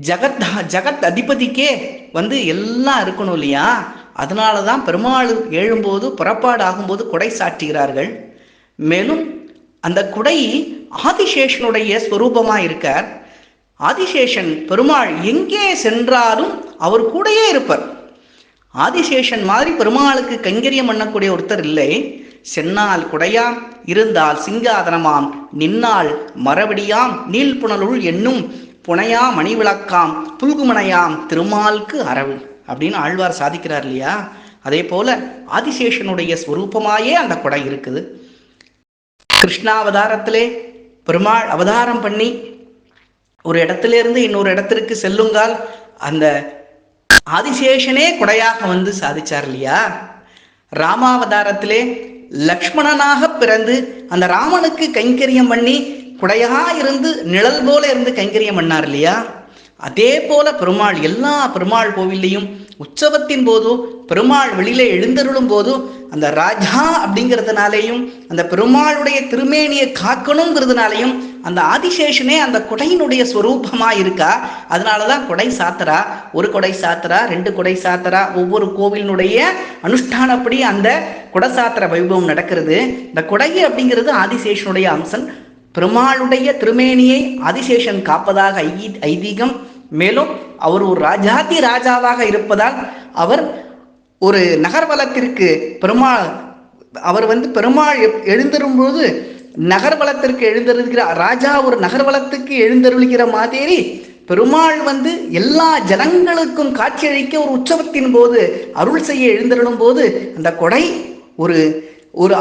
ஜகத் அதிபதிக்கே எல்லாம் இருக்கணும் இல்லையா? அதனால தான் பெருமாள் எழும்போது புறப்பாடு ஆகும்போது குடை சாற்றுகிறார்கள். மேலும் அந்த குடை ஆதிசேஷனுடைய ஸ்வரூபமாக இருக்கார். ஆதிசேஷன் பெருமாள் எங்கே சென்றாலும் அவர் கூடயே இருப்பார். ஆதிசேஷன் மாதிரி பெருமாளுக்கு கைங்கரியம் பண்ணக்கூடிய ஒருத்தர் இல்லை. சென்னால் குடையாம், இருந்தால் சிங்காதனமாம், நின்னால் மரவடியாம், நீள்புணலுள் என்னும் புனையா மணிவிளக்காம், புல்குமனையாம், திருமாலுக்கு அரவு அப்படின்னு ஆழ்வார் சாதிக்கிறார் இல்லையா? அதே போல ஆதிசேஷனுடைய ஸ்வரூபமாயே அந்த குடை இருக்குது. கிருஷ்ணாவதாரத்திலே பெருமாள் அவதாரம் பண்ணி ஒரு இடத்திலிருந்து இன்னொரு இடத்திற்கு செல்லுங்கால் அந்த ஆதிசேஷனே குடையாக சாதிச்சார் இல்லையா? ராமாவதாரத்திலே லக்ஷ்மணனாக பிறந்து அந்த ராமனுக்கு கைங்கரியம் பண்ணி குடையா இருந்து நிழல் போல இருந்து கைங்கரியம் பண்ணார் இல்லையா? அதே போல பெருமாள் எல்லா பெருமாள் கோவில்லையும் உற்சவத்தின் போதோ பெருமாள் வெளியில எழுந்தருளும் போதோ அந்த ராஜா அப்படிங்கிறதுனாலையும் அந்த பெருமாளுடைய திருமேனியை காக்கணுங்கிறதுனாலையும் அந்த ஆதிசேஷனே அந்த குடையினுடைய ஸ்வரூபமா இருக்கா. அதனாலதான் குடை சாத்திரா, ஒரு குடை சாத்திரா, 2 குடை சாத்திரா, ஒவ்வொரு கோவிலினுடைய அனுஷ்டானப்படி அந்த குடை சாத்திர வைபவம் நடக்கிறது. இந்த குடை அப்படிங்கிறது ஆதிசேஷனுடைய அம்சம். பெருமாளுடைய திருமேனியை ஆதிசேஷன் காப்பதாக ஐதீகம். மேலும் அவர் ஒரு ராஜாதி ராஜாவாக இருப்பதால் அவர் ஒரு நகர்வலத்திற்கு அவர் பெருமாள் எழுந்தரும்போது நகர்வலத்திற்கு எழுந்தருள்கிறார். ராஜா ஒரு நகர்வலத்துக்கு எழுந்தருள்கிற மாதிரி பெருமாள் எல்லா ஜனங்களுக்கும் காட்சியளிக்க ஒரு உற்சவத்தின் போது அருள் செய்ய எழுந்தருளும் போது அந்த கொடை ஒரு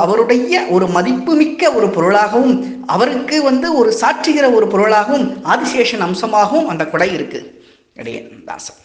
அவருடைய ஒரு மதிப்புமிக்க ஒரு பொருளாகவும் அவருக்கு ஒரு சாற்றுகிற ஒரு பொருளாகவும் ஆதிசேஷன் அம்சமாகவும் அந்த கொடை இருக்கு. தாசன்.